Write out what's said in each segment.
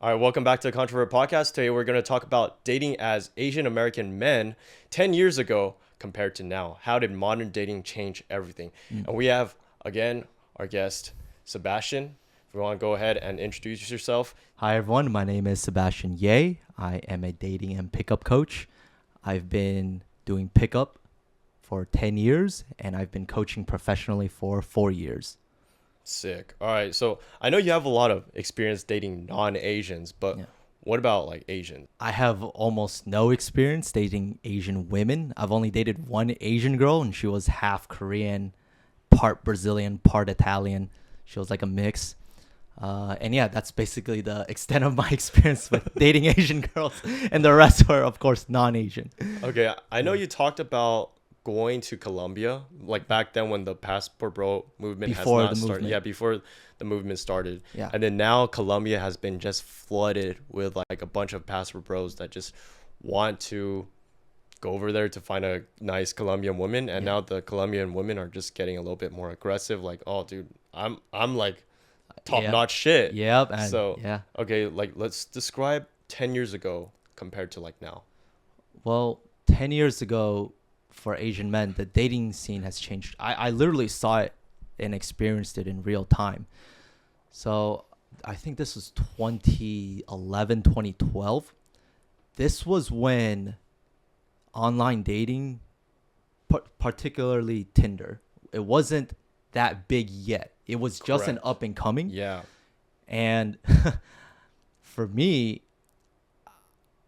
All right, welcome back to the Controvert podcast. Today we're going to talk about dating as Asian American men 10 years ago compared to now. How did modern dating change everything? And we have, again, our guest, Sebastian. If you want to go ahead and introduce yourself. Hi, everyone. My name is Sebastian Ye. I am a dating and pickup coach. I've been doing pickup for 10 years, and I've been coaching professionally for 4 years. Sick. All right, so I know you have a lot of experience dating non-Asians, but what about like Asian? I have almost no experience dating Asian women. I've only dated one Asian girl, and she was half Korean, part Brazilian, part Italian. She was like a mix. And yeah, that's basically the extent of my experience with dating Asian girls. And the rest were, of course, non-Asian. Okay, I know you talked about going to Colombia, like back then when the Passport Bro movement Before has not the started. movement. Yeah, before the movement started. Yeah. And then now Colombia has been just flooded with like a bunch of Passport Bros that just want to go over there to find a nice Colombian woman. And now the Colombian women are just getting a little bit more aggressive. Like, oh, dude, I'm like top-notch shit. Yep. And So, yeah. okay, like let's describe 10 years ago compared to like now. Well, 10 years ago, for Asian men, the dating scene has changed. I literally saw it and experienced it in real time. So I think this was 2011, 2012. This was when online dating, particularly Tinder, it wasn't that big yet. It was just an up and coming. Yeah. And for me,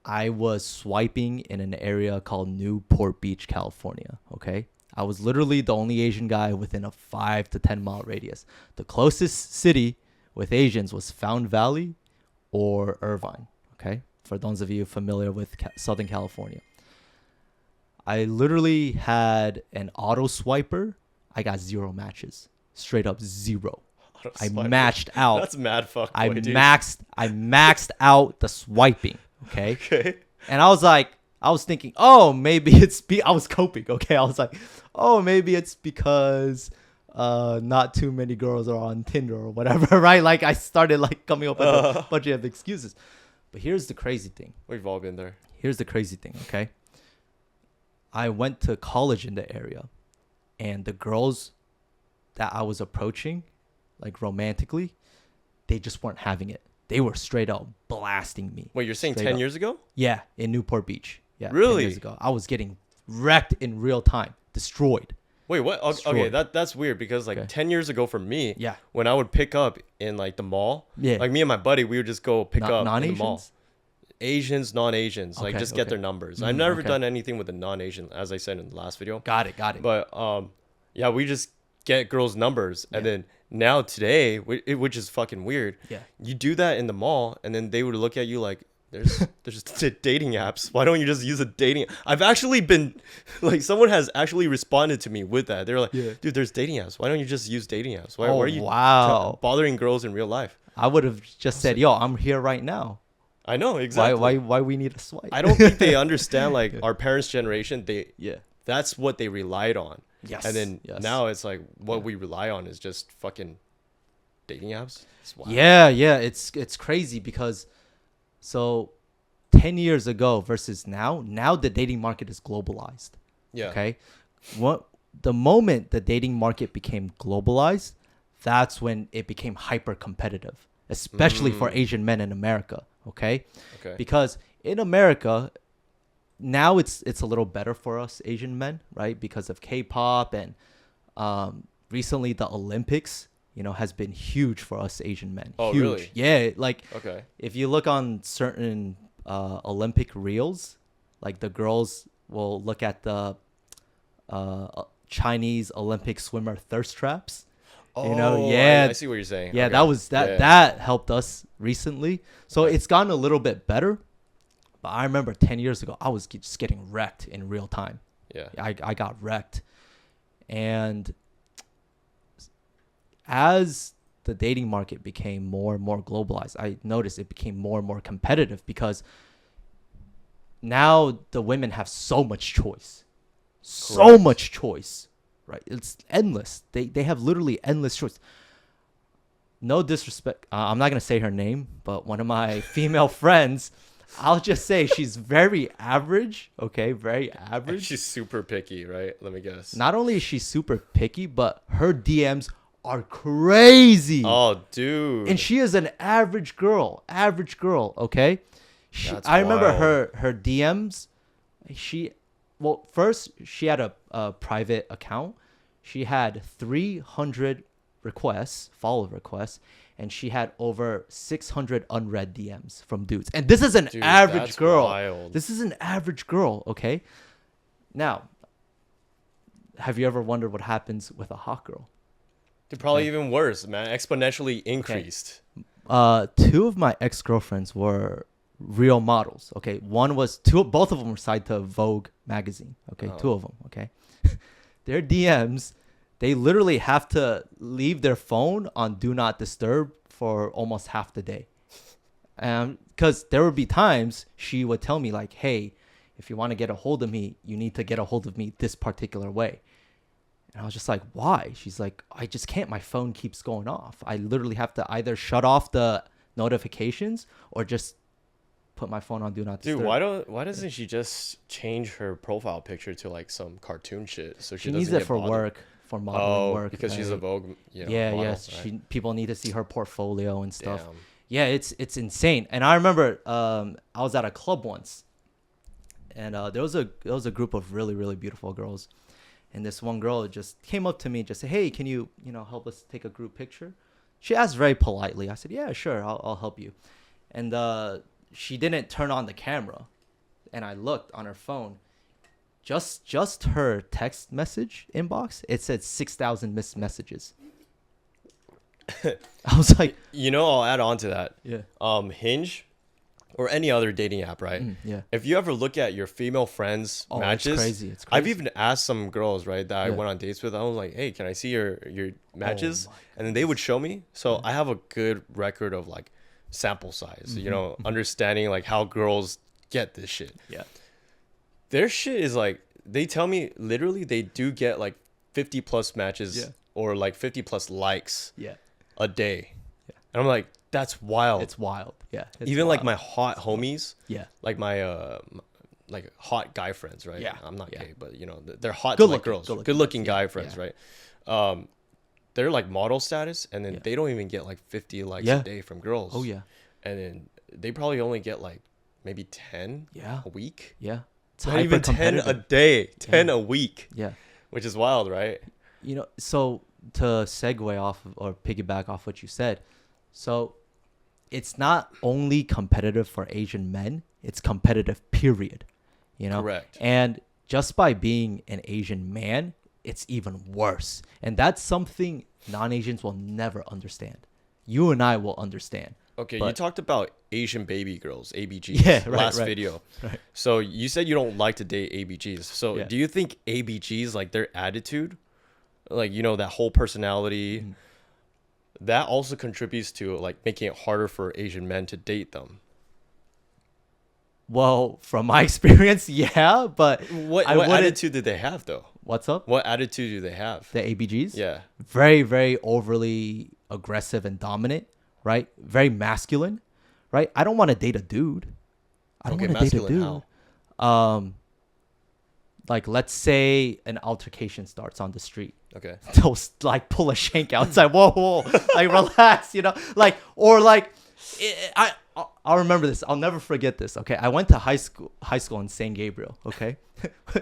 I was swiping in an area called Newport Beach, California. Okay. I was literally the only Asian guy within a 5 to 10 mile radius. The closest city with Asians was Fountain Valley or Irvine. Okay. For those of you familiar with Southern California, I literally had an auto swiper. I got 0 matches, straight up 0. I matched out. That's mad fuck. I maxed out the swiping. Okay. And I was thinking, oh, maybe I was coping. Okay. I was like, oh, maybe it's because not too many girls are on Tinder or whatever. Right. Like I started like coming up with a bunch of excuses. But here's the crazy thing. We've all been there. Here's the crazy thing. Okay. I went to college in the area, and the girls that I was approaching, like romantically, they just weren't having it. They were straight up blasting me. Wait, you're saying 10 years ago? Yeah, in Newport Beach. Yeah, really? 10 years ago. I was getting wrecked in real time, destroyed. Wait, what? Okay, that's weird because like 10 years ago for me, when I would pick up in like the mall, like me and my buddy, we would just go pick up in the mall. Asians, non-Asians, like just get their numbers. I've never done anything with a non-Asian, as I said in the last video. Got it. But yeah, we just get girls' numbers, and then now today, which is fucking weird. Yeah, you do that in the mall, and then they would look at you like, there's dating apps. Why don't you just use a dating? I've actually been like, someone has actually responded to me with that. They're like, dude, there's dating apps. Why don't you just use dating apps? Why are you bothering girls in real life? I would have just said, yo, I'm here right now. I know, exactly. Why we need a swipe? I don't think they understand like our parents' generation. That's what they relied on. Yes. And then now it's like what we rely on is just fucking dating apps. Yeah. It's crazy because so 10 years ago versus now the dating market is globalized. Yeah. Okay. The moment the dating market became globalized, that's when it became hyper competitive, especially for Asian men in America. Okay. Because in America, now it's a little better for us Asian men, right? Because of K-pop and recently the Olympics, has been huge for us Asian men. Oh, huge. really? Yeah, like if you look on certain Olympic reels, like the girls will look at the Chinese Olympic swimmer thirst traps. I see what you're saying. Yeah, that helped us recently. So it's gotten a little bit better. But I remember 10 years ago, I was just getting wrecked in real time. Yeah. I got wrecked. And as the dating market became more and more globalized, I noticed it became more and more competitive because now the women have so much choice. So much choice, right? It's endless. They have literally endless choice. no disrespect, I'm not gonna say her name, but one of my female friends, I'll just say she's very average. Okay, very average. She's super picky, right? Let me guess. Not only is she super picky, but her DMs are crazy. Oh, dude. And she is an average girl. Average girl. Okay. That's I remember wild. her DMs. First she had a private account. She had 300 requests, follow requests, and she had over 600 unread DMs from dudes. And this is an Dude, average that's girl. wild. This is an average girl, okay? Now, have you ever wondered what happens with a hot girl? Dude, probably even worse, man. Exponentially increased. Two of my ex-girlfriends were real models, okay? Both of them were signed to Vogue magazine, okay? Oh. Two of them, okay? Their DMs, they literally have to leave their phone on do not disturb for almost half the day. Because there would be times she would tell me like, hey, if you want to get a hold of me, you need to get a hold of me this particular way. And I was just like, why? She's like, I just can't. My phone keeps going off. I literally have to either shut off the notifications or just put my phone on do not disturb. Dude, why doesn't she just change her profile picture to like some cartoon shit so She doesn't needs it get for bothered? work, for modeling work. Because she's a right? Vogue, Yeah, model, yes. right? People need to see her portfolio and stuff. Damn. Yeah, it's insane. And I remember I was at a club once, and there was a group of really, really beautiful girls, and this one girl just came up to me and just said, hey, can you help us take a group picture? She asked very politely. I said, yeah, sure, I'll help you. And she didn't turn on the camera, and I looked on her phone. Just her text message inbox, it said 6,000 missed messages. I was like, I'll add on to that. yeah. Hinge or any other dating app, right? Yeah. If you ever look at your female friends' matches, It's crazy. It's I've crazy. even asked some girls, right, that I Yeah. went on dates with. I was like, hey, can I see your matches? my And then they would show me. So I have a good record of like sample size, understanding like how girls get this shit. Yeah. Their shit is like, they tell me literally they do get like 50 plus matches Yeah. or like 50 plus likes Yeah. a day. Yeah. And I'm like, that's wild. It's wild. Yeah. It's Even like wild. my hot homies, Yeah. like my like hot guy friends, right? Yeah, I'm not yeah. gay, but they're hot Good to like looking, girls, good looking good looking guys, guy yeah, friends, yeah. right? They're like model status, and then Yeah. they don't even get like 50 likes Yeah. a day from girls. Oh yeah. And then they probably only get like maybe 10 Yeah. a week. Yeah. It's Not even 10 a hyper-competitive. day, 10 Yeah. a week, Yeah. which is wild, right? So to segue off of, or piggyback off what you said, so it's not only competitive for Asian men, it's competitive, period. Correct. And just by being an Asian man, it's even worse. And that's something non-Asians will never understand. You and I will understand. Okay, you But- talked about Asian baby girls, ABGs, Yeah, right, last right. video. Right. So you said you don't like to date ABGs. So Yeah. do you think ABGs, like their attitude, like, that whole personality, that also contributes to like making it harder for Asian men to date them? Well, from my experience, yeah, but What I wouldn't- attitude did they have though? what's up? What attitude do they have? The ABGs? Yeah. Very, very overly aggressive and dominant, right? Very masculine, right? I don't want to date a dude. I don't Okay, want to date a masculine dude. Like let's say an altercation starts on the street. Okay. They'll like pull a shank out. It's like whoa, like relax, I'll remember this. I'll never forget this. Okay, I went to high school in San Gabriel. Okay,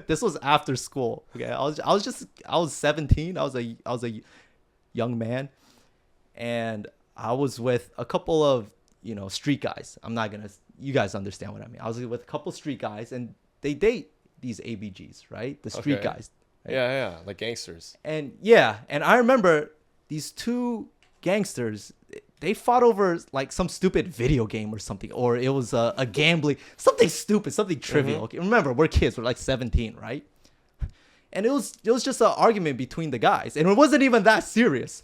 this was after school. Okay, I was 17. I was a young man, and I was with a couple of street guys. You guys understand what I mean. I was with a couple street guys, and they date these ABGs, right? The street Okay. guys. Right? Yeah, like gangsters. And I remember these two gangsters, they fought over like some stupid video game or something, or it was a gambling, something stupid, something trivial. Okay, remember, we're kids, we're like 17, right? And it was just an argument between the guys, and it wasn't even that serious.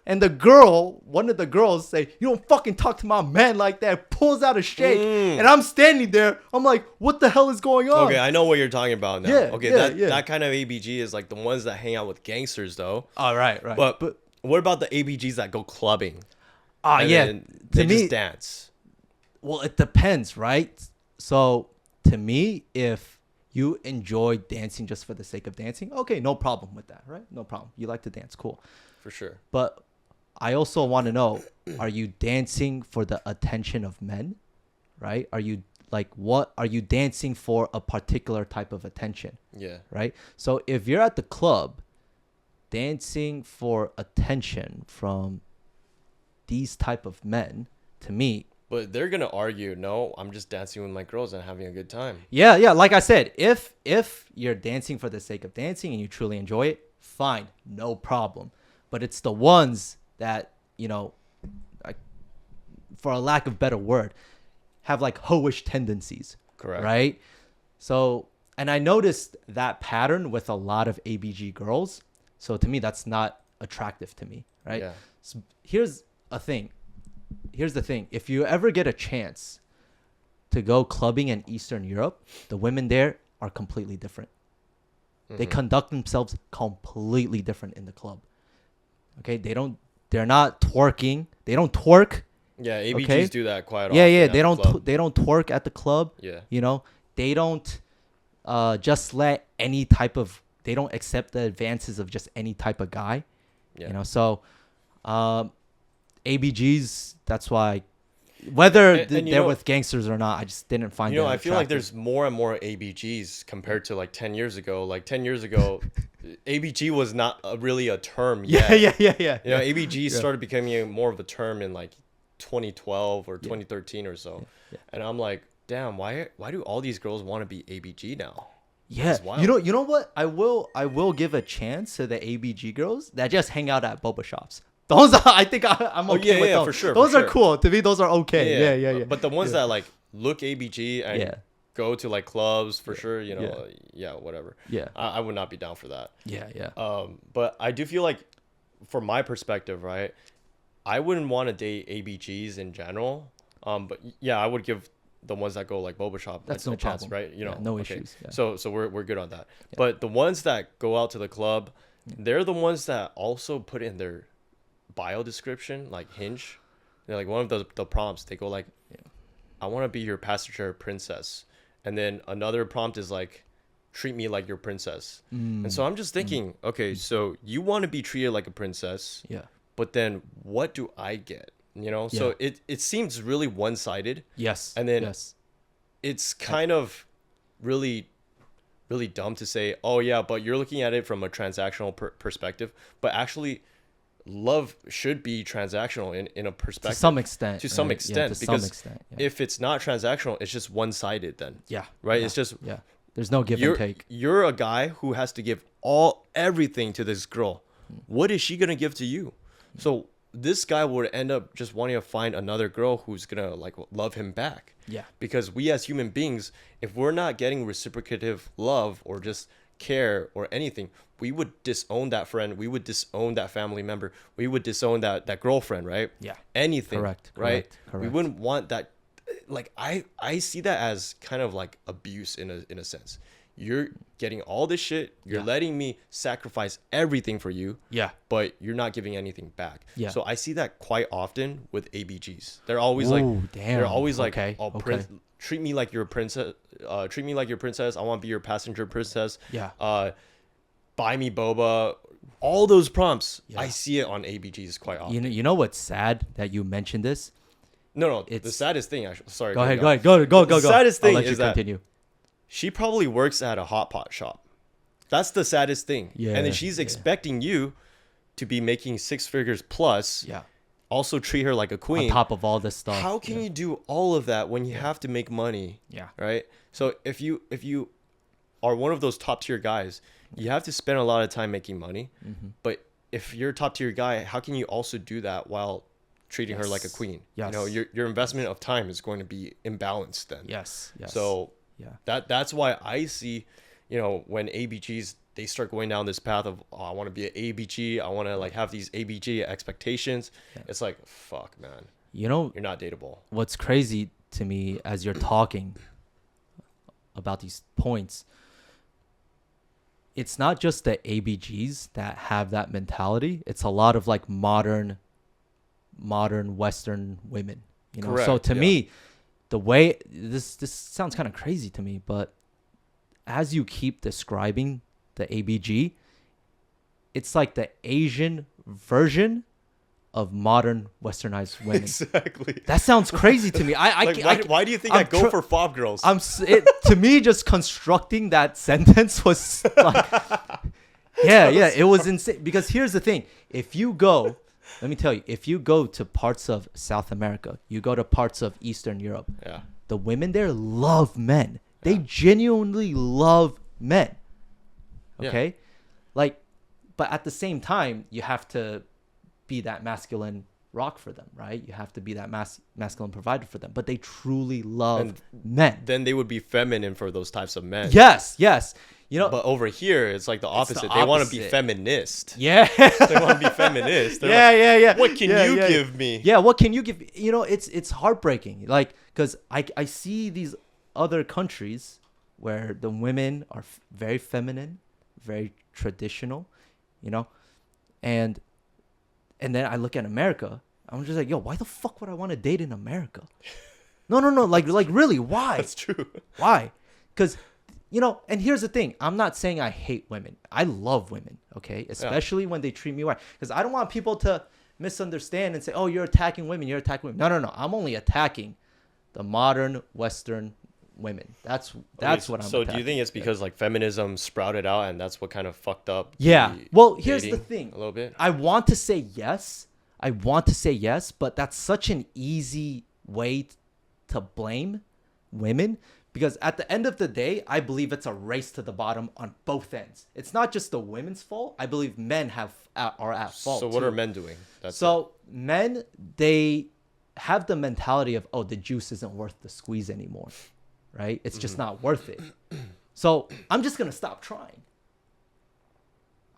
And one of the girls say, "You don't fucking talk to my man like that," pulls out a shake, and I'm standing there. I'm like, what the hell is going on? Okay, I know what you're talking about now. Yeah, Okay, yeah. that kind of ABG is like the ones that hang out with gangsters though. Oh, right. But what about the ABGs that go clubbing? Oh, and yeah. then To they me, just dance. well, it depends, right? So to me, if you enjoy dancing just for the sake of dancing, okay, no problem with that, right? No problem. You like to dance, cool. For sure. But I also want to know, are you dancing for the attention of men, right? Are you like, what are you dancing for a particular type of attention, Yeah. right? So if you're at the club dancing for attention from these type of men, to me, But they're gonna argue, no, I'm just dancing with my girls and having a good time. yeah, like I said, if you're dancing for the sake of dancing and you truly enjoy it, fine, no problem. But it's the ones that, like, for a lack of better word, have like hoish tendencies. Correct. Right? So, and I noticed that pattern with a lot of ABG girls. So to me, that's not attractive to me, right? Yeah. So here's the thing. If you ever get a chance to go clubbing in Eastern Europe, the women there are completely different. They conduct themselves completely different in the club. Okay? They're not twerking. They don't twerk. Yeah, ABGs Okay? do that quite often. Yeah. At the club. They don't twerk at the club. Yeah. They don't just let any type of, they don't accept the advances of just any type of guy. Yeah. So ABGs, that's why, whether And they're with gangsters or not, I just didn't find it I feel like attractive. there's more and more ABGs compared to like 10 years ago. Like 10 years ago, ABG was not really a term yet. Yeah. ABG started becoming more of a term in like 2012 or 2013 or so. Yeah. And I'm like, damn, why do all these girls want to be ABG now? Yeah. It's wild. You know what? I will give a chance to the ABG girls that just hang out at boba shops. Those are, I think I'm okay with those. for sure. Those are cool. To me, those are okay. Yeah. But the ones that like look ABG and go to like clubs for sure, whatever. Yeah. I would not be down for that. Yeah. But I do feel like, from my perspective, right, I wouldn't want to date ABGs in general. But yeah, I would give the ones that go like boba shop That's a no chance, problem. right? No issues. Yeah. So we're good on that. But the ones that go out to the club, they're the ones that also put in their bio description, like Hinge. They're like, one of the prompts, they go like, I want to be your passenger princess. And then another prompt is like, treat me like your princess. And so I'm just thinking, okay, so you want to be treated like a princess. Yeah. But then what do I get? So it seems really one-sided. Yes. And then it's kind of really, really dumb to say, oh yeah, but you're looking at it from a transactional perspective. But actually, love should be transactional in a perspective. To some extent. To some extent. To because some extent. if it's not transactional, it's just one-sided then. Yeah. Right? Yeah. It's just... Yeah. There's no give and take. You're a guy who has to give everything to this girl. What is she going to give to you? So this guy would end up just wanting to find another girl who's going to like love him back. Yeah. Because we as human beings, if we're not getting reciprocative love or just care or anything, we would disown that friend. We would disown that family member. We would disown that girlfriend, right? Yeah. Anything. Correct. Right? Correct. We wouldn't want that. Like I see that as kind of like abuse in a sense. You're getting all this shit. You're letting me sacrifice everything for you. Yeah. But you're not giving anything back. Yeah. So I see that quite often with ABGs. They're always they're always like, treat me like you're a princess. Treat me like your princess. I want to be your passenger princess. Yeah. Buy me boba. All those prompts. Yeah. I see it on ABGs quite often. You know what's sad that you mentioned this? No. The saddest thing. Sorry. Go ahead. Go. The saddest thing is that continue. She probably works at a hot pot shop. That's the saddest thing. Yeah. And then she's expecting you to be making 6 figures plus. Yeah. Also treat her like a queen. On top of all this stuff. How can you do all of that when you have to make money? Yeah. Right? So if you are one of those top tier guys, you have to spend a lot of time making money. Mm-hmm. But if you're a top tier guy, how can you also do that while treating her like a queen? Yes. Your investment of time is going to be imbalanced then. Yes. So that's why I see, when ABGs, they start going down this path of, I want to be an ABG. I want to like have these ABG expectations. Yeah. It's like, fuck, man. You're not dateable. What's crazy to me as you're talking about these points, it's not just the ABGs that have that mentality. It's a lot of like modern modern Western women. So Correct, to yeah. me, the way this sounds kind of crazy to me, but as you keep describing the ABG, it's like the Asian version of modern Westernized women. Exactly. That sounds crazy to me. Why do you think I go for fob girls? To me, just constructing that sentence was like, yeah, it was insane. Because here's the thing: if you go, let me tell you, if you go to parts of South America, you go to parts of Eastern Europe, Yeah. the women there love men. They Yeah. genuinely love men. Yeah. Okay, like, but at the same time, you have to be that masculine rock for them, right? You have to be that masculine provider for them. But they truly love men. Then they would be feminine for those types of men. Yes. But over here, it's like the opposite. They want to be feminist. Yeah. They want to be feminist. They're Yeah. What can you give me? Yeah, what can you give? It's heartbreaking. Like, because I see these other countries where the women are very feminine, very traditional, and then I look at America. I'm just like, yo, why the fuck would I want to date in America? No. Like really, why? That's true. Why? Because, and here's the thing. I'm not saying I hate women. I love women, okay? Especially when they treat me right. Because I don't want people to misunderstand and say, oh, you're attacking women. You're attacking women. No. I'm only attacking the modern Western women. That's what I'm So attacking. do you think it's because like feminism sprouted out and that's what kind of fucked up? Yeah. Well, here's the dating thing. A little bit. I want to say yes. But that's such an easy way to blame women, because at the end of the day, I believe it's a race to the bottom on both ends. It's not just the women's fault. I believe men are at fault. So what too. are men doing? Men, they have the mentality of, oh, the juice isn't worth the squeeze anymore, right? It's just not worth it. So I'm just going to stop trying.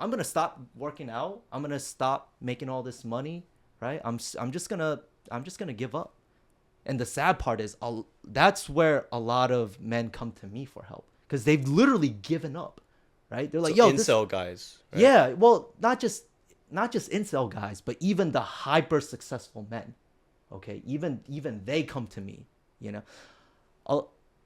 I'm going to stop working out. I'm going to stop making all this money, right? I'm just going to give up. And the sad part is that's where a lot of men come to me for help, because they've literally given up, right? They're like, yo, incel guys. Right? Yeah, well, not just incel guys, but even the hyper successful men. Okay, even they come to me.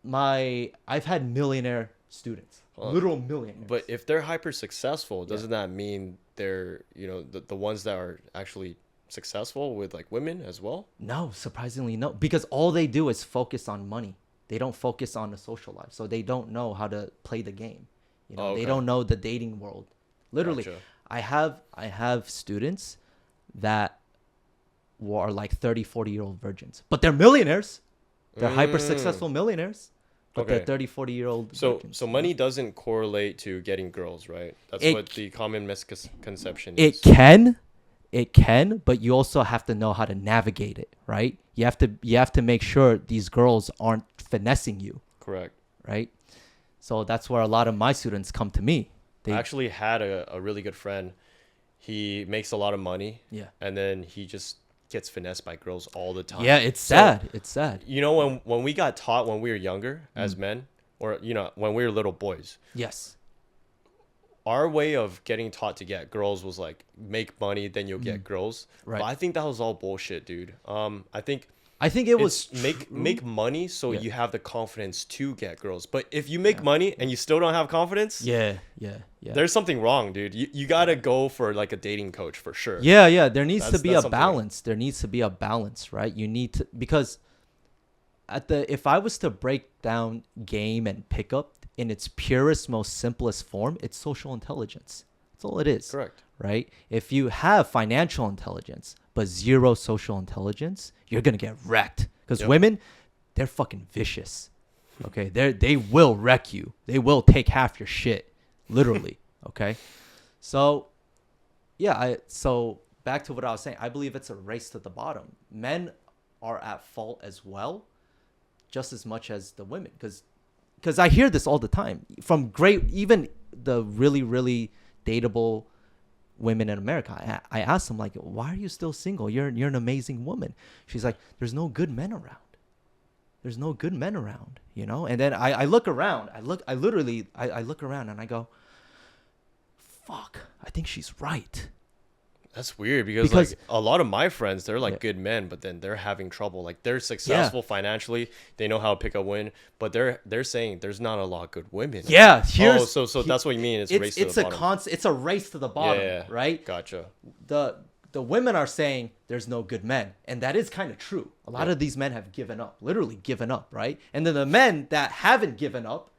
I've had millionaire students, literal millionaires. But if they're hyper successful, doesn't that mean they're the ones that are actually successful with like women as well? No, surprisingly no, because all they do is focus on money. They don't focus on the social life, so they don't know how to play the game. They don't know the dating world. Literally, Gotcha. I have students that are like 30-40-year-old virgins, but they're millionaires. They're hyper successful millionaires, but they're 30-40-year-old virgins. So money doesn't correlate to getting girls, right? That's what the common misconception is. It can, but you also have to know how to navigate it, right? You have to make sure these girls aren't finessing you. Correct. Right? So that's where a lot of my students come to me. I actually had a really good friend. He makes a lot of money. Yeah. And then he just gets finessed by girls all the time. Yeah, it's sad. It's sad. When we got taught when we were younger as men, or when we were little boys. Yes. Our way of getting taught to get girls was like make money, then you'll get girls. Right. But I think that was all bullshit, dude. I think it was make money so you have the confidence to get girls. But if you make money and you still don't have confidence, there's something wrong, dude. You gotta go for like a dating coach for sure. Yeah. There needs to be a balance. There needs to be a balance, right? You need to, because if I was to break down game and pickup in its purest, most simplest form, it's social intelligence. That's all it is. Correct. Right? If you have financial intelligence but zero social intelligence, you're gonna get wrecked. Because women, they're fucking vicious. Okay, they will wreck you. They will take half your shit, literally. Okay, so so back to what I was saying. I believe it's a race to the bottom. Men are at fault as well, just as much as the women, because I hear this all the time from even the really, really dateable women in America. I ask them, like, why are you still single? You're an amazing woman. She's like, there's no good men around. There's no good men around, And then I look around. I look around and I go, fuck, I think she's right. That's weird because like a lot of my friends, they're like good men, but then they're having trouble. Like they're successful financially, they know how to pick a win, but they're saying there's not a lot of good women. Yeah, so that's what you mean. It's race to the bottom. It's a race to the bottom, right? Gotcha. The women are saying there's no good men, and that is kind of true. A lot of these men have given up, literally given up, right? And then the men that haven't given up,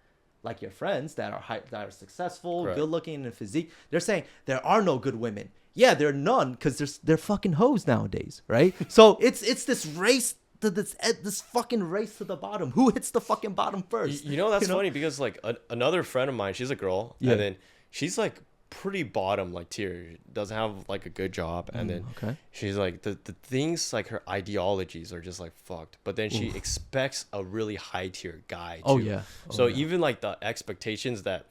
like your friends that are successful, good looking, and physique, they're saying there are no good women. Yeah, there are none because they're fucking hoes nowadays, right? So it's this race to this fucking race to the bottom. Who hits the fucking bottom first? You know, that's funny because like another friend of mine, she's a girl, and then she's like pretty bottom like tier, doesn't have like a good job, and then she's like the things like her ideologies are just like fucked, but then she expects a really high tier guy too. So even like the expectations that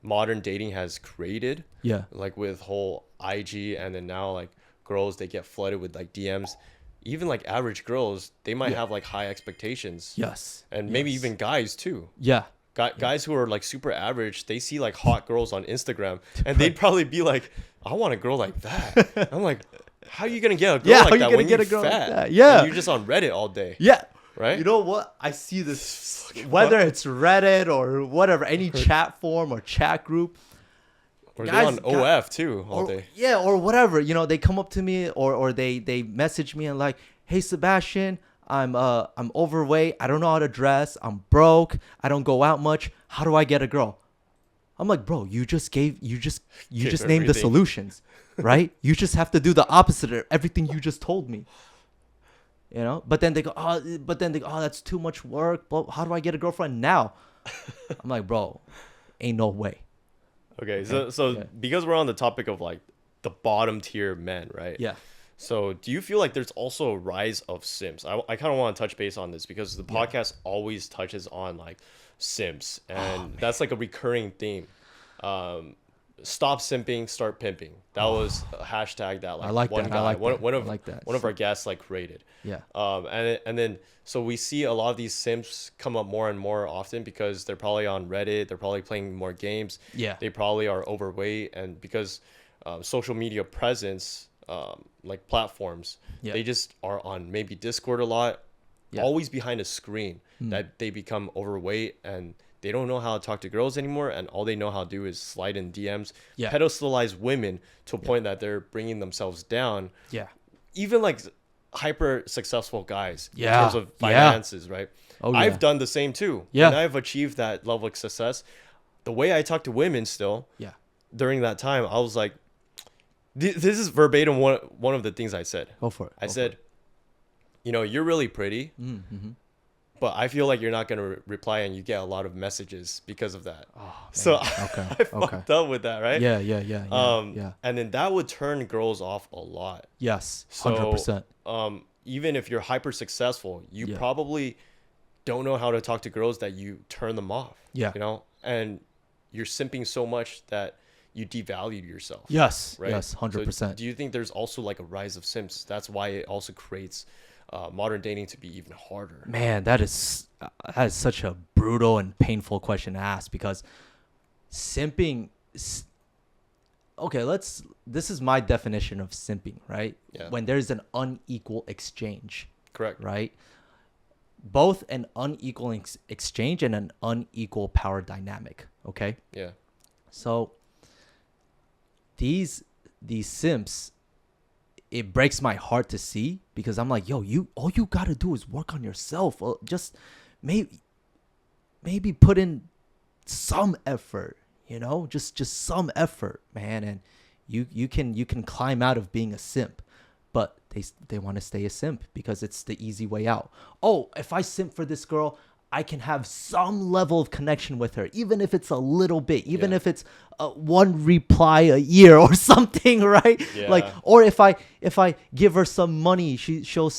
modern dating has created, like with whole IG, and then now like girls, they get flooded with like DMs. Even like average girls, they might have like high expectations, and maybe even guys too. Guys who are like super average, they see like hot girls on Instagram, and they'd probably be like, I want a girl like that. I'm like, how are you gonna get a girl like that when you're fat? Like that? And you're just on Reddit all day. Right? You know what? I see this, whether it's Reddit or whatever, any chat form or chat group. Or guys, they're on OF too all day. Yeah, or whatever. You know, they come up to me or they message me and like, hey, Sebastian, I'm overweight. I don't know how to dress. I'm broke. I don't go out much. How do I get a girl? I'm like, bro, you just named the solutions, right? You just have to do the opposite of everything you just told me. You know, but then they go, oh, that's too much work. But how do I get a girlfriend now? I'm like, bro, ain't no way. Okay, so because we're on the topic of like the bottom tier men, right? Yeah. So do you feel like there's also a rise of simps? I kind of want to touch base on this because the podcast always touches on like simps, and that's like a recurring theme. Stop simping, start pimping. That was a hashtag that like one of our guests like created. And then so we see a lot of these simps come up more and more often because they're probably on Reddit, they're probably playing more games. They probably are overweight, and because social media presence, like platforms, they just are on maybe Discord a lot, always behind a screen, that they become overweight and they don't know how to talk to girls anymore, and all they know how to do is slide in DMs, pedestalize women to a point that they're bringing themselves down. Even like hyper successful guys in terms of finances, right? I've done the same too. And I've achieved that level of success. The way I talk to women still, during that time, I was like, this is verbatim one of the things I said. Go for it. I said, you know, you're really pretty. But I feel like you're not going to reply, and you get a lot of messages because of that. So I fucked up with that, right? Yeah. And then that would turn girls off a lot. Yes, 100%. So, even if you're hyper successful, you probably don't know how to talk to girls that you turn them off. You know, and you're simping so much that you devalue yourself. Yes, right? Yes, 100%. So do you think there's also like a rise of simps? That's why it also creates modern dating to be even harder. Man, that is such a brutal and painful question to ask, because simping. Okay, this is my definition of simping, right? When there's an unequal exchange. Correct. Right? Both an unequal exchange and an unequal power dynamic. Okay. So these simps, it breaks my heart to see, because I'm like, yo, all you gotta do is work on yourself. Just maybe put in some effort, you know, just some effort, man, and you can climb out of being a simp. But they want to stay a simp because it's the easy way out. Oh, if I simp for this girl, I can have some level of connection with her, even if it's a little bit, even if it's one reply a year or something, right? Like, or if I give her some money, she'll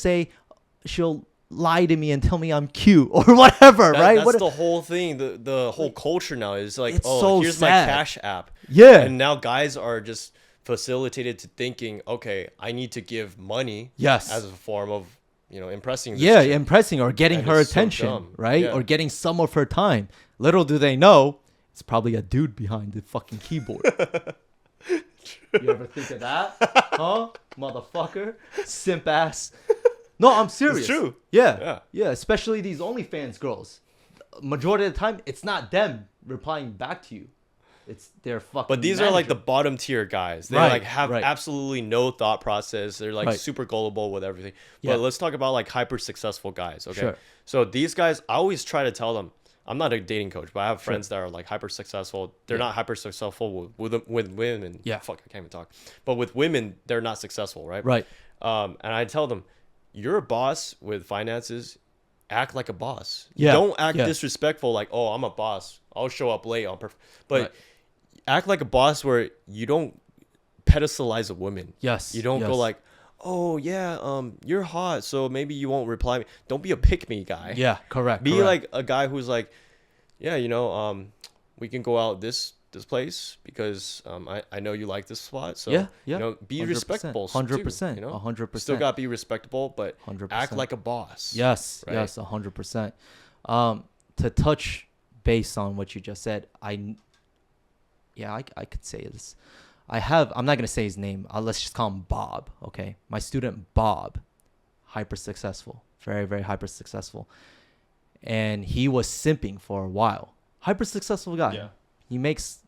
lie to me and tell me I'm cute or whatever, right? That's the whole thing. The whole culture now is like, here's sad. my Cash App. And now guys are just facilitated to thinking, okay, I need to give money as a form of, you know, impressing this chick. Impressing or getting her attention, so right? Or getting some of her time. Little do they know, it's probably a dude behind the fucking keyboard. You ever think of that? Huh? Motherfucker. Simp ass. No, I'm serious. It's true. Yeah. Yeah. Especially these OnlyFans girls. Majority of the time, it's not them replying back to you. It's their fucking But these manager. are like the bottom tier guys. They Right, like have right. absolutely no thought process. They're like Right. super gullible with everything. Yeah. But let's talk about like hyper successful guys. Okay. Sure. So these guys, I always try to tell them, I'm not a dating coach, but I have friends that are like hyper successful. They're not hyper successful with women. Yeah. Fuck, I can't even talk. But with women, they're not successful, right? Right. And I tell them, you're a boss with finances. Act like a boss. Yeah. Don't act Yeah. disrespectful. Like, oh, I'm a boss. I'll show up late on purpose. But Right. act like a boss where you don't pedestalize a woman. Yes. You don't yes. go like, oh yeah, you're hot, so maybe you won't reply me. Don't be a pick me guy. Yeah. Correct. Be correct. like a guy who's like, yeah, we can go out this place because I know you like this spot. So Yeah. be 100%, respectable. 100%. Too, 100%. Still gotta be respectable, but 100%. act like a boss. Yes, right? yes, 100%. To touch base on what you just said, I could say this. I'm not gonna say his name. Let's just call him Bob. Okay, my student Bob, hyper successful, very very hyper successful, and he was simping for a while. Hyper successful guy. Yeah. He makes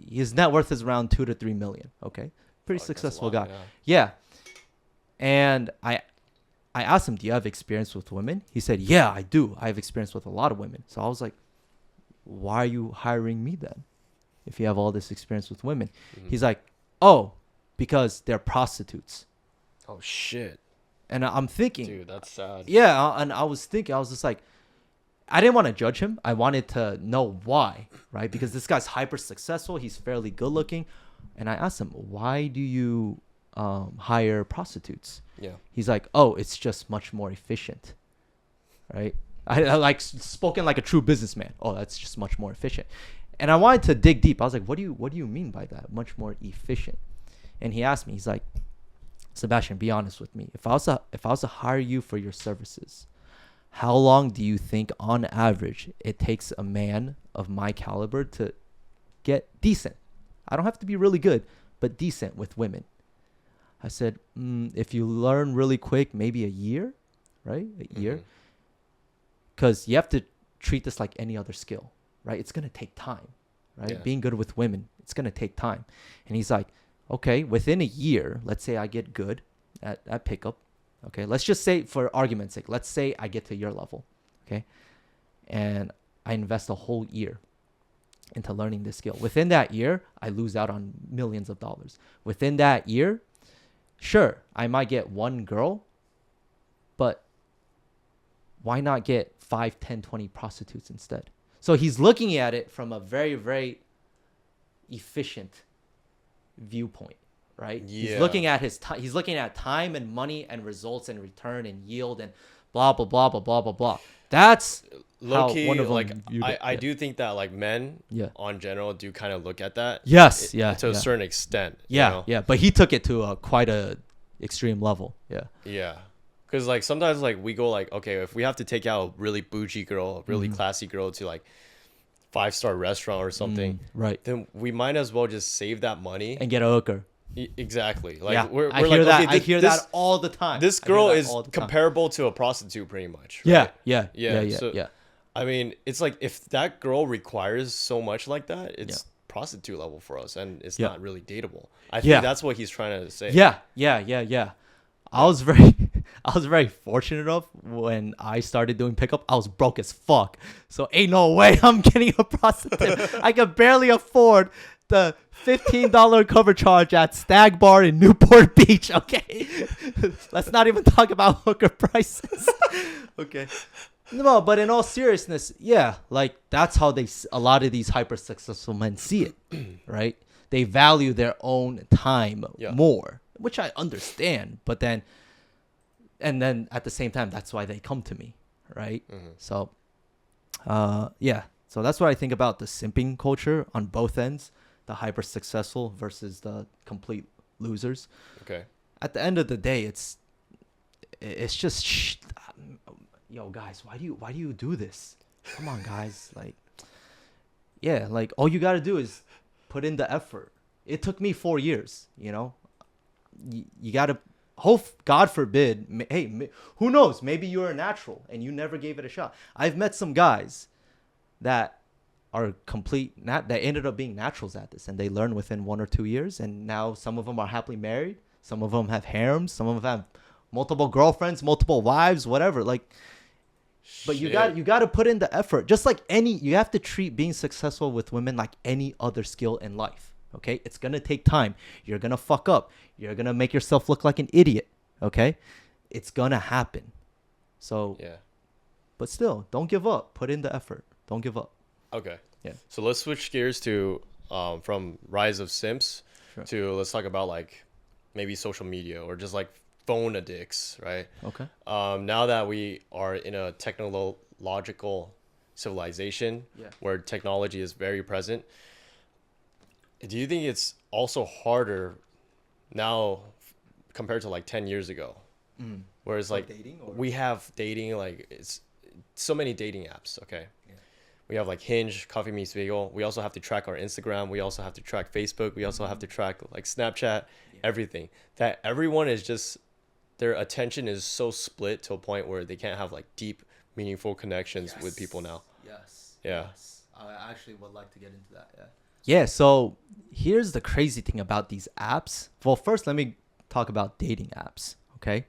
his net worth is around 2 to 3 million. Okay, pretty Fuck, that's a successful lot, guy. yeah. Yeah. And I asked him, do you have experience with women? He said, yeah, I do. I have experience with a lot of women. So I was like, why are you hiring me then if you have all this experience with women? He's like, oh, because they're prostitutes. Oh shit, And I'm thinking, dude, that's sad. yeah. And I was just like, I didn't want to judge him. I wanted to know why, right? Because this guy's hyper successful. He's fairly good looking. And I asked him, why do you hire prostitutes? Yeah. He's like, oh, it's just much more efficient, right? I like spoken like a true businessman. Oh, that's just much more efficient. And I wanted to dig deep. I was like, what do you mean by that? Much more efficient? And he asked me, he's like, Sebastian, be honest with me. If I was to hire you for your services, how long do you think on average it takes a man of my caliber to get decent? I don't have to be really good, but decent with women. I said, if you learn really quick, maybe a year, right? A year. Because you have to treat this like any other skill, right? It's going to take time, right? Yeah. Being good with women, it's going to take time. And he's like, okay, within a year, let's say I get good at pickup. Okay, let's just say for argument's sake, let's say I get to your level, okay? And I invest a whole year into learning this skill. Within that year, I lose out on millions of dollars. Within that year, sure, I might get one girl, but why not get 5, 10, 20 prostitutes instead? So he's looking at it from a very, very efficient viewpoint, right? Yeah. He's looking at he's looking at time and money and results and return and yield and blah, blah, blah, blah, blah, blah, blah. That's Low key, one of them like viewed it. I Yeah. do think that like men, Yeah. on general, do kind of look at that. Yes, to a yeah. certain extent. Yeah, you know? yeah. But he took it to quite a extreme level. Yeah. Yeah. Because like sometimes like we go like, okay, if we have to take out a really bougie girl, a really classy girl to like 5-star restaurant or something, Right. then we might as well just save that money. And get a hooker. Exactly. Like Yeah. we're I like, hear that. okay, I hear that all the time. This I hear girl that is all the time. comparable to a prostitute pretty much. Yeah, right? yeah, Yeah, yeah, so- yeah. I mean, it's like if that girl requires so much like that, it's prostitute level for us, and it's Yeah. not really dateable. I Yeah. think that's what he's trying to say. Yeah. I was very fortunate enough when I started doing pickup. I was broke as fuck, so ain't no way I'm getting a prostitute. I could barely afford the $15 cover charge at Stag Bar in Newport Beach. Okay, let's not even talk about hooker prices. Okay. No, but in all seriousness, yeah, like that's how a lot of these hyper successful men see it, right? They value their own time more, which I understand. But then at the same time, that's why they come to me, right? So, yeah. So that's what I think about the simping culture on both ends, the hyper successful versus the complete losers. Okay. At the end of the day, it's just yo guys, why do you do this? Come on guys, like, yeah, like all you got to do is put in the effort, It took me 4 years, you know. You got to hope, God forbid, who knows? Maybe you're a natural and you never gave it a shot. I've met some guys that are that ended up being naturals at this, and they learn within 1 or 2 years, and now some of them are happily married, some of them have harems, some of them have multiple girlfriends, multiple wives, whatever. Like, but you got to put in the effort. Just like you have to treat being successful with women like any other skill in life. Okay, it's gonna take time. You're gonna fuck up. You're gonna make yourself look like an idiot. Okay, it's gonna happen. So yeah, but still, don't give up. Put in the effort. Don't give up. Okay. Yeah. So let's switch gears to from rise of simps Sure. to let's talk about like maybe social media or just like phone addicts, right? Okay. Now that we are in a technological civilization where technology is very present, do you think it's also harder now compared to like 10 years ago? Whereas like we have dating, like it's so many dating apps, okay? We have like Hinge, Coffee Meets Bagel. We also have to track our Instagram. We also have to track Facebook. We also have to track like Snapchat, everything. That everyone is just, their attention is so split to a point where they can't have like deep, meaningful connections with people now. Yeah. I actually would like to get into that. Yeah, so here's the crazy thing about these apps. Well, first, let me talk about dating apps, okay?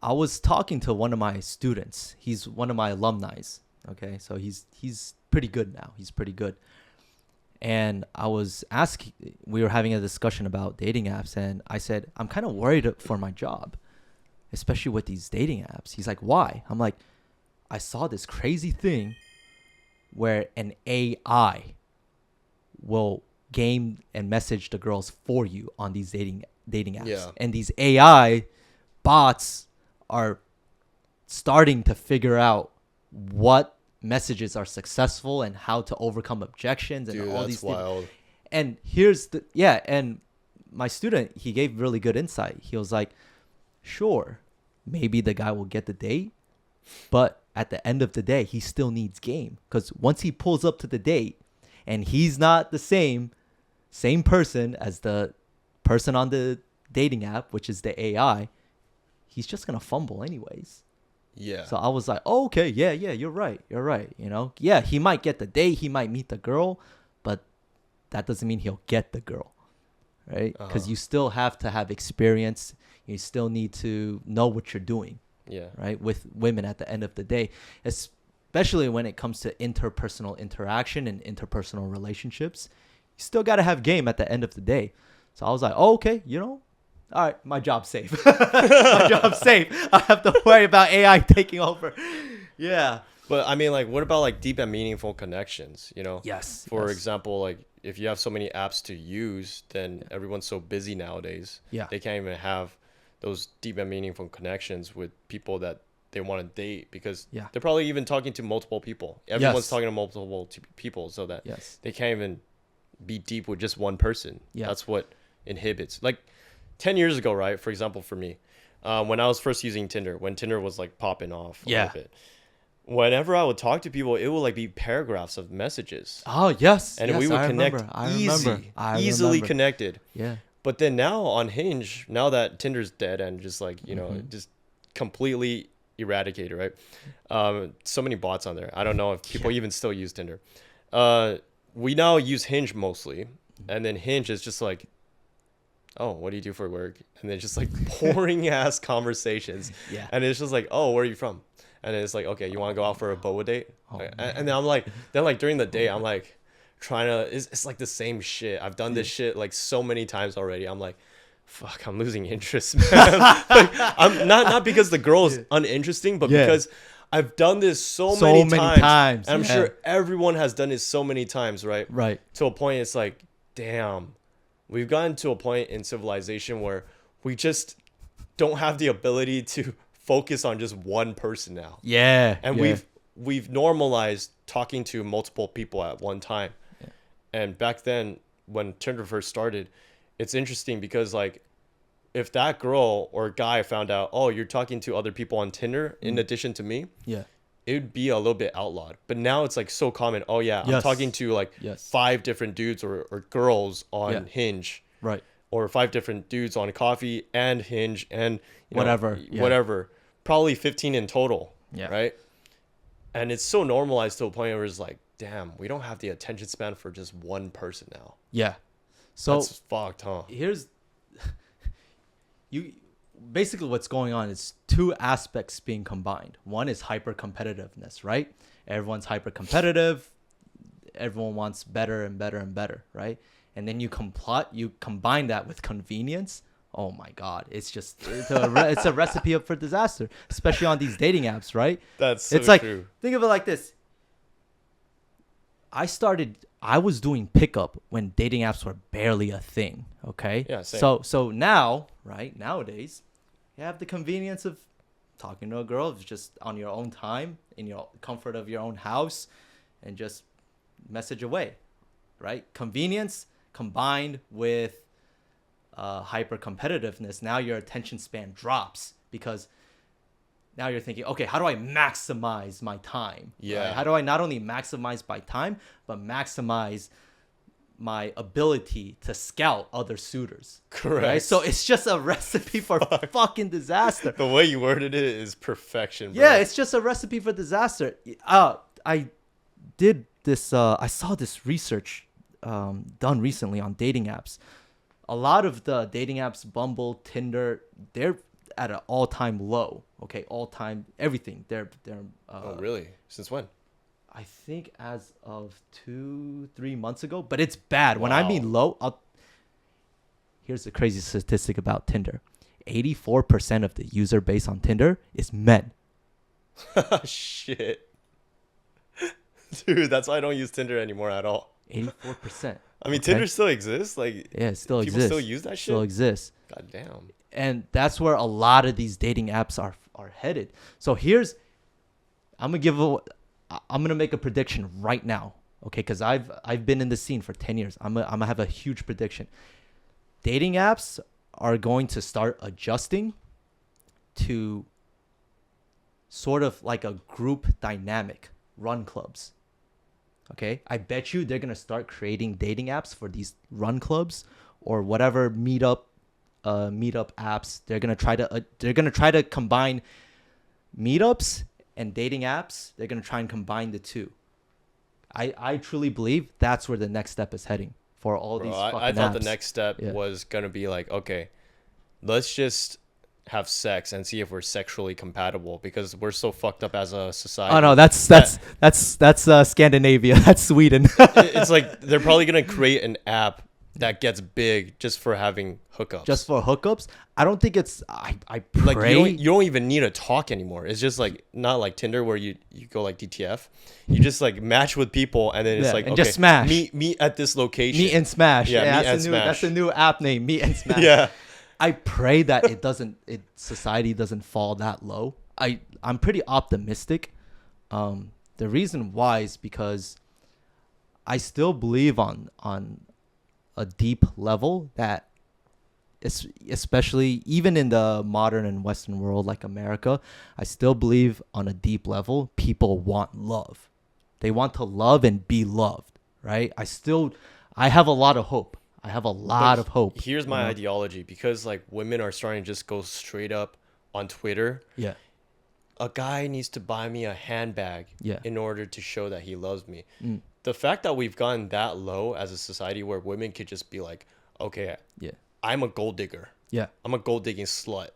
I was talking to one of my students. He's one of my alumni. Okay, so he's pretty good now. He's pretty good. And I was asking, we were having a discussion about dating apps, and I said, I'm kind of worried for my job, especially with these dating apps. He's like, why? I'm like, I saw this crazy thing where an AI will game and message the girls for you on these dating apps. Yeah. And these AI bots are starting to figure out what messages are successful and how to overcome objections and all these things. And here's and my student, he gave really good insight. He was like, sure, maybe the guy will get the date, but at the end of the day, he still needs game, because once he pulls up to the date and he's not the same person as the person on the dating app, which is the AI, he's just gonna fumble anyways. Yeah. So I was like, oh, okay, yeah, you're right. You know, yeah, he might get the date, he might meet the girl, but that doesn't mean he'll get the girl, right? Because you still have to have experience. You still need to know what you're doing. Yeah. Right. With women at the end of the day, especially when it comes to interpersonal interaction and interpersonal relationships, you still got to have game at the end of the day. So I was like, oh, okay, you know. All right, my job's safe. My job's safe. I have to worry about AI taking over. Yeah. But I mean, like, what about like deep and meaningful connections? You know? Yes. For example, like if you have so many apps to use, then everyone's so busy nowadays. Yeah. They can't even have those deep and meaningful connections with people that they want to date, because they're probably even talking to multiple people. Everyone's talking to multiple people, so that they can't even be deep with just one person. Yeah. That's what inhibits. Like 10 years ago, right? For example, for me, when I was first using Tinder, when Tinder was like popping off a little bit, whenever I would talk to people, it would like be paragraphs of messages. Oh, yes. And we would connect easily connected. Yeah. But then now on Hinge, now that Tinder's dead and just like, you know, just completely eradicated, right? So many bots on there. I don't know if people even still use Tinder. We now use Hinge mostly. And then Hinge is just like, oh, what do you do for work? And then just like boring ass conversations. Yeah. And it's just like, oh, where are you from? And then it's like, okay, you want to go out for a boa date? And then I'm like, during the day, I'm like trying to, it's like the same shit. I've done this shit like so many times already. I'm like, fuck, I'm losing interest, man. Like, I'm not because the girl is uninteresting, but because I've done this so many times. And I'm sure everyone has done this so many times, right? Right. To a point, it's like, damn. We've gotten to a point in civilization where we just don't have the ability to focus on just one person now. Yeah. And we've normalized talking to multiple people at one time. Yeah. And back then, when Tinder first started, it's interesting because like if that girl or guy found out, oh, you're talking to other people on Tinder in addition to me, it would be a little bit outlawed. But now it's like so common. Oh yeah, I'm Yes. talking to like Yes. 5 different dudes or girls on Yeah. Hinge, Right. or 5 different dudes on Coffee and Hinge and Whatever, yeah. whatever. Probably 15 in total. Yeah. Right. And it's so normalized to a point where it's like, damn, we don't have the attention span for just one person now. Yeah. So That's fucked, huh? here's you basically what's going on is 2 aspects being combined. One is hyper competitiveness, right? Everyone's hyper competitive. Everyone wants better and better and better, right? And then you combine that with convenience. Oh my God, it's a recipe for disaster, especially on these dating apps, right? That's so it's like, true. think of it like this. I was doing pickup when dating apps were barely a thing. Okay. Yeah, same. So now, right, nowadays, you have the convenience of talking to a girl just on your own time, in your comfort of your own house, and just message away, right? Convenience combined with hyper competitiveness. Now your attention span drops because now you're thinking, okay, how do I maximize my time? Yeah. Right? How do I not only maximize my time, but maximize my ability to scout other suitors? Correct. Right? So it's just a recipe for fucking disaster. The way you worded it is perfection, bro. Yeah, it's just a recipe for disaster. I did this. I saw this research done recently on dating apps. A lot of the dating apps, Bumble, Tinder, they're at an all-time low. Okay, all-time everything. They're. Oh, really? Since when? I think as of 2-3 months ago, but it's bad. When I Wow. mean low, here's the crazy statistic about Tinder: 84% of the user base on Tinder is men. Shit. Dude, that's why I don't use Tinder anymore at all. 84%. I mean, Okay. Tinder still exists. Like, Yeah, it still people exists. still use that shit? Still exists. God damn. And that's where a lot of these dating apps are headed. So I'm gonna make a prediction right now, okay? Because I've been in the scene for 10 years. I'm gonna have a huge prediction. Dating apps are going to start adjusting to sort of like a group dynamic, run clubs. Okay, I bet you they're gonna start creating dating apps for these run clubs or whatever meetup apps. They're gonna try to combine meetups and dating apps. They're gonna try and combine the two. I truly believe that's where the next step is heading for all Bro, these I fucking thought apps. the next step Yeah. was going to be like, okay, let's just have sex and see if we're sexually compatible because we're so fucked up as a society. Oh no, that's Scandinavia. That's Sweden. It's like they're probably going to create an app that gets big just for having hookups. Just for hookups. I don't think it's. I pray. Like you don't even need to talk anymore. It's just like not like Tinder where you go like DTF. You just like match with people and then it's Yeah, like and okay, just smash. Meet at this location. Meet and smash. Yeah, meet and that's smash. a new app name. Meet and smash. Yeah. I pray that society doesn't fall that low. I'm pretty optimistic. The reason why is because I still believe on a deep level that especially even in the modern and Western world like America, I still believe on a deep level people want love. They want to love and be loved, right? I have a lot of hope. I have a lot of hope. Here's my ideology because like women are starting to just go straight up on Twitter. Yeah. A guy needs to buy me a handbag in order to show that he loves me. The fact that we've gotten that low as a society where women could just be like, okay, I'm a gold digger. Yeah. I'm a gold digging slut.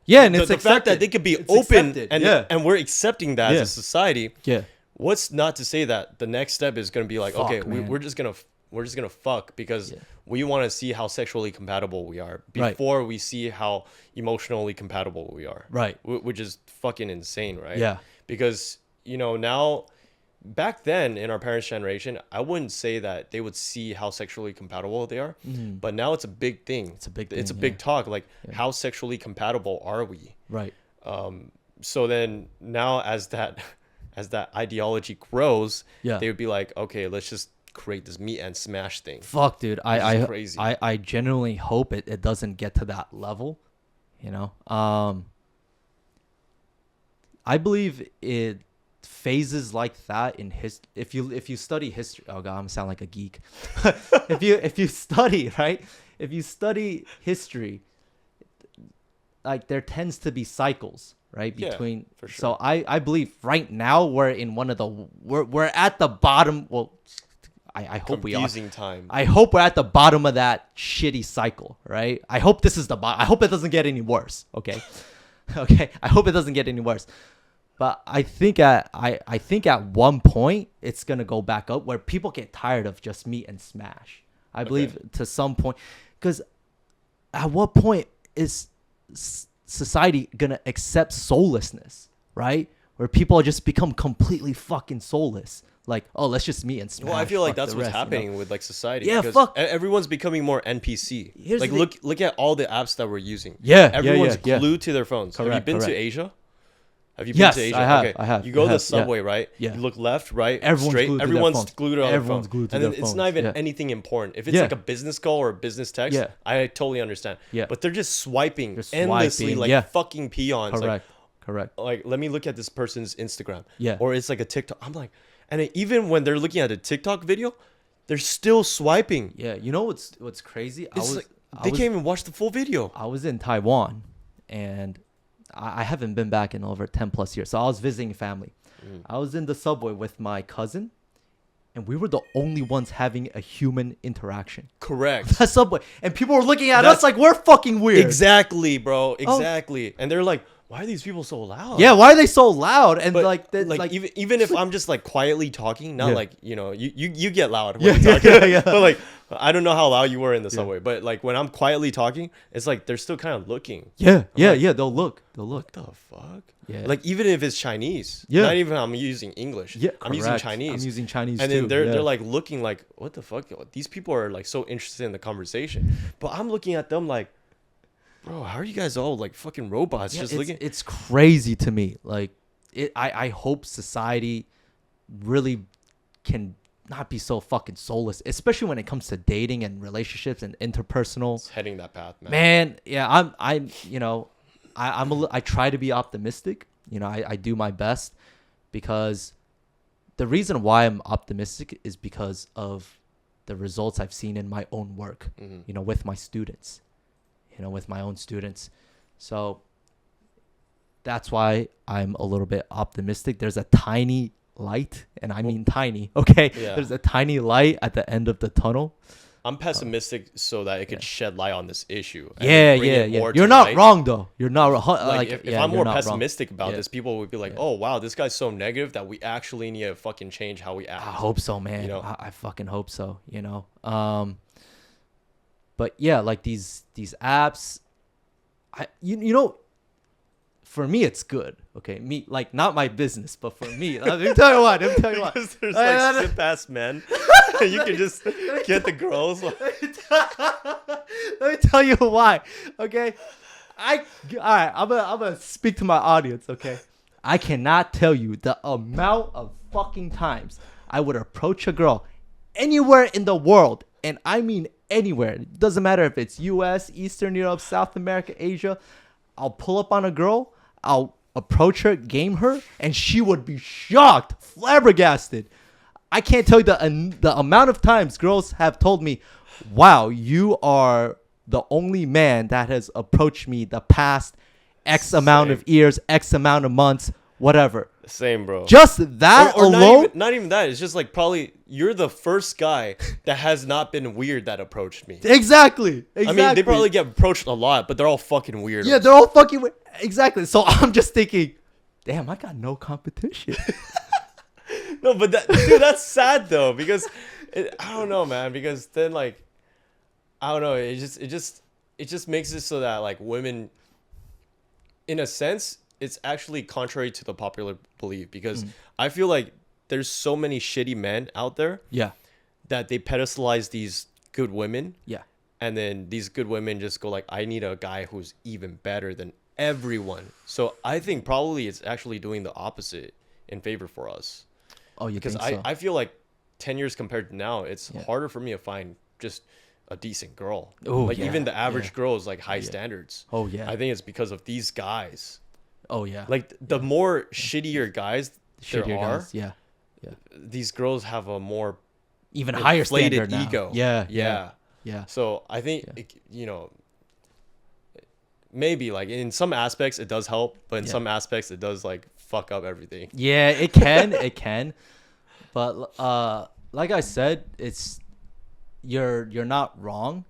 Yeah, and The it's fact that accepted. they could be It's open accepted. and we're accepting that as a society. Yeah. What's not to say that the next step is going to be like, Fuck, okay, man. we're just gonna fuck because we want to see how sexually compatible we are Right. before we see how emotionally compatible we are. Right. Which is fucking insane, right? Yeah. Because now, back then in our parents' generation, I wouldn't say that they would see how sexually compatible they are, but now it's a big thing. It's a big It's a thing, big yeah. talk. Like, how sexually compatible are we? Right. So then now as that ideology grows, Yeah. they would be like, okay, let's just create this meet and smash thing. Fuck, dude. I crazy. I genuinely hope it doesn't get to that level. I believe phases like that in if you study history, oh god, I'm gonna sound like a geek. if you study, right, if you study history, like there tends to be cycles, right, between. Yeah, for sure. So I believe right now we're in one of the we're at the bottom. Well, I hope we are. Confusing time. I hope we're at the bottom of that shitty cycle, right? I hope this is the bottom. I hope it doesn't get any worse. Okay. Okay. I hope it doesn't get any worse. But I think at one point it's gonna go back up where people get tired of just meet and smash. I believe to some point, because at what point is society gonna accept soullessness, right? Where people just become completely fucking soulless. Like, oh, let's just meet and smash. Well, I feel like fuck that's the what's rest, happening with like society. Yeah, because fuck. Everyone's becoming more NPC. Here's like, the look at all the apps that we're using. Yeah, Everyone's yeah. glued to their phones. Have you Correct, been to correct. Asia? Have you Yes, been to Asia? I have, Okay. I have, You go I to the have, yeah. subway, right? Yeah. You look left, right, Everyone's straight. glued to their Everyone's phones. glued to their Everyone's phone. glued to and then their it's phones, not even yeah. anything important. If it's Yeah. like a business call or a business text, Yeah. I totally understand. Yeah. But they're just swiping They're endlessly swiping, like yeah. fucking peons. Correct. Like, let me look at this person's Instagram. Yeah. Or it's like a TikTok. I'm like, and even when they're looking at a TikTok video, they're still swiping. Yeah, you know what's crazy? It's like they can't even watch the full video. I was in Taiwan, and I haven't been back in over 10 plus years. So I was visiting family. I was in the subway with my cousin, and we were the only ones having a human interaction. Correct. The subway, and people were looking at us like we're fucking weird. Exactly, bro. Exactly. And they're like, why are these people so loud? Yeah, why are they so loud? And But like even if I'm just like quietly talking, not Yeah. like, you get loud when Yeah, you're talking. yeah. But like, I don't know how loud you were in the subway, but like when I'm quietly talking, it's like they're still kind of looking. yeah, like, they'll look. What the fuck? Yeah. Like even if it's Chinese, Yeah. not even I'm using English. Yeah, I'm using correct. Chinese. I'm using Chinese and too. then they're yeah. like looking like, what the fuck? These people are like so interested in the conversation, but I'm looking at them like, bro, how are you guys all like fucking robots? Yeah, Just it's, looking. it's crazy to me. Like I hope society really can not be so fucking soulless, especially when it comes to dating and relationships and interpersonal. It's heading that path, man. Man, yeah, I try to be optimistic. I do my best, because the reason why I'm optimistic is because of the results I've seen in my own work, with my students, with my own students. So that's why I'm a little bit optimistic. There's a tiny light, and I mean tiny, okay? Yeah. There's a tiny light at the end of the tunnel. I'm pessimistic so that it could shed light on this issue. and Yeah, bring it more to You're not light. wrong, though. You're not wrong. Like, if I'm more pessimistic about Yeah. this, people would be like, "Oh wow, this guy's so negative that we actually need to fucking change how we act." I hope so, man. I fucking hope so. But yeah, like these apps, for me it's good. Okay, me, like, not my business, but for me, let me tell you what. Because there's like simp ass men, you can just get the girls. Let me tell you why. Okay, all right. I'm gonna speak to my audience. Okay, I cannot tell you the amount of fucking times I would approach a girl anywhere in the world, and I mean anywhere. It doesn't matter if it's U.S., Eastern Europe, South America, Asia. I'll pull up on a girl. I'll approach her, game her, and she would be shocked, flabbergasted. I can't tell you the amount of times girls have told me, "Wow, you are the only man that has approached me the past X amount of years, X amount of months, whatever." Same, bro. Just that or alone. not even that. It's just like probably you're the first guy that has not been weird that approached me. Exactly. I mean, they probably get approached a lot, but they're all fucking weird. Yeah, they're all fucking exactly. So I'm just thinking, damn, I got no competition. No, but that's sad though, because I don't know, man. Because then, like, I don't know. It just makes it so that like women, in a sense, it's actually contrary to the popular belief, because I feel like there's so many shitty men out there. Yeah. That they pedestalize these good women. Yeah. And then these good women just go like, I need a guy who's even better than everyone. So I think probably it's actually doing the opposite in favor for us. Oh, you because think so? I feel like 10 years compared to now, it's harder for me to find just a decent girl. Oh, like yeah, even the average girl is like high standards. Oh, yeah. I think it's because of these guys. Oh, yeah. Like the more shittier guys, shittier are, guys. Yeah. these girls have a more Even higher inflated standard now. ego. Yeah. So I think maybe like in some aspects it does help, but in some aspects it does like fuck up everything. Yeah, it can. It can. But like I said, it's you're not wrong.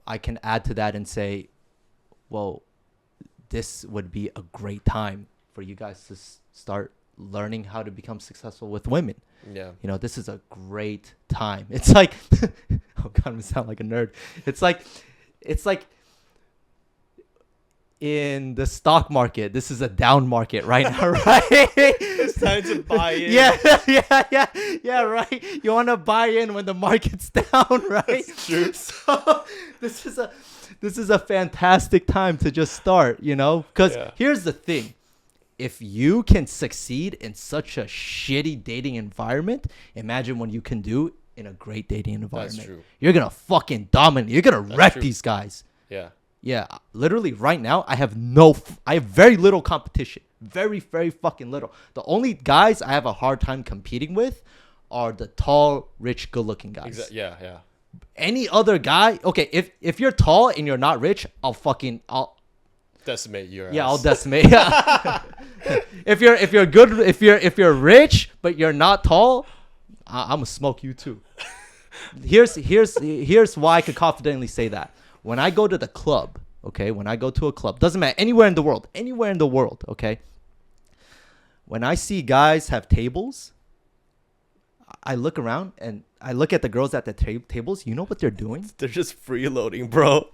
I can add to that and say, well, this would be a great time for you guys to start learning how to become successful with women. Yeah. You know, this is a great time. It's like, oh God, I'm gonna sound like a nerd. It's like in the stock market, this is a down market right now, right? It's time to buy in. Yeah, right. You want to buy in when the market's down, right? That's true. So this is a fantastic time to just start, you know? Because here's the thing. If you can succeed in such a shitty dating environment, imagine what you can do in a great dating environment. That's true. You're going to fucking dominate. You're going to wreck these guys. Yeah, literally right now, I have very little competition. Very, very fucking little. The only guys I have a hard time competing with are the tall, rich, good-looking guys. Yeah. Any other guy, okay, if you're tall and you're not rich, I'll decimate your ass. I'll decimate. Yeah. if you're good, if you're rich but you're not tall, I'm gonna smoke you too. Here's why I could confidently say that. When I go to the club, okay, doesn't matter, anywhere in the world, okay, when I see guys have tables, I look around and I look at the girls at the tables. You know what they're doing? They're just freeloading, bro.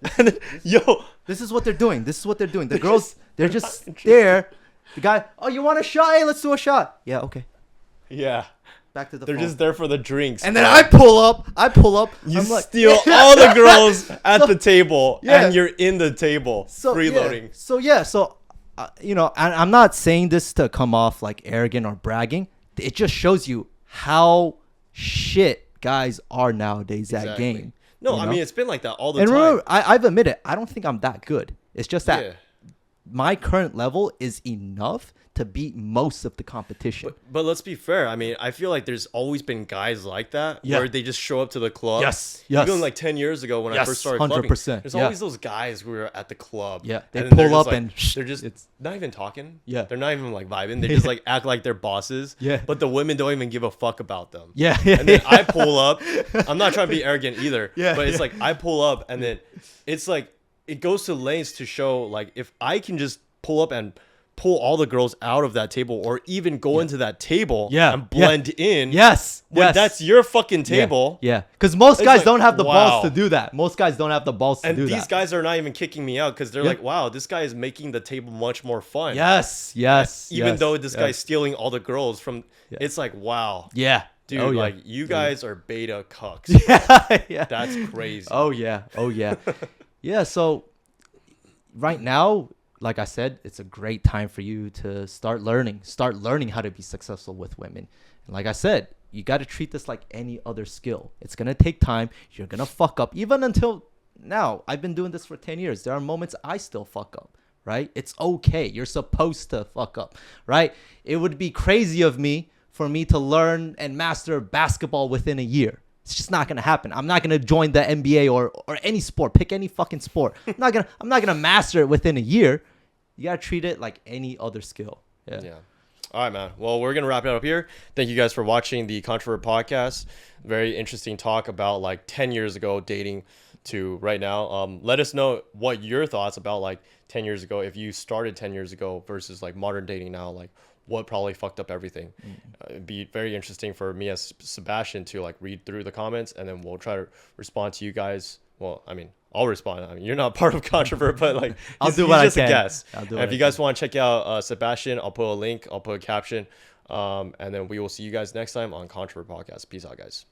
Yo, this is what they're doing. The girls, they're just there. The guy, oh, you want a shot? Hey, let's do a shot. Yeah, okay. Yeah. Back to the They're phone. just there for the drinks. And then I pull up. You I'm like, steal all the girls at the table, and you're in the table freeloading. So you know, and I'm not saying this to come off like arrogant or bragging. It just shows you how shit guys are nowadays at game. No, you know? I mean, it's been like that all the time. And remember, I've admitted, I don't think I'm that good. It's just that my current level is enough to beat most of the competition. But let's be fair. I mean, I feel like there's always been guys like that where they just show up to the club. Yes. Even like 10 years ago when I first started clubbing, 100%. there's always those guys who are at the club. Yeah, they and pull up and they're just not even talking. Yeah. They're not even like vibing. They just like act like they're bosses. Yeah. But the women don't even give a fuck about them. Yeah. And then I pull up. I'm not trying to be arrogant either. Yeah. But it's like I pull up and then it's like it goes to lengths to show like if I can just pull up and pull all the girls out of that table or even go into that table and blend in. When that's your fucking table. Yeah. Because most guys don't have the balls to do that. And these guys are not even kicking me out because they're like, wow, this guy is making the table much more fun. Even though this guy's stealing all the girls from, it's like, wow. Yeah. Dude, like you guys are beta cucks. That's crazy. Oh, yeah. Yeah. So right now, like I said, it's a great time for you to start learning how to be successful with women. And like I said, you got to treat this like any other skill. It's going to take time. You're going to fuck up. Even until now, I've been doing this for 10 years. There are moments I still fuck up, right? It's okay. You're supposed to fuck up, right? It would be crazy of me for me to learn and master basketball within a year. It's just not gonna happen. I'm not gonna join the NBA or any sport. Pick any fucking sport. I'm not gonna master it within a year. You gotta treat it like any other skill. Yeah. All right, man. Well, we're gonna wrap it up here. Thank you guys for watching the Controvert podcast. Very interesting talk about like 10 years ago dating to right now. Let us know what your thoughts about like 10 years ago. If you started 10 years ago versus like modern dating now, like what probably fucked up everything. It'd be very interesting for me as Sebastian to like read through the comments and then we'll try to respond to you guys. Well, I mean, I'll respond. I mean, you're not part of Controvert, but like I'll do what I can. A guest. And if you guys want to check out Sebastian, I'll put a link, I'll put a caption, and then we will see you guys next time on Controvert podcast. Peace out, guys.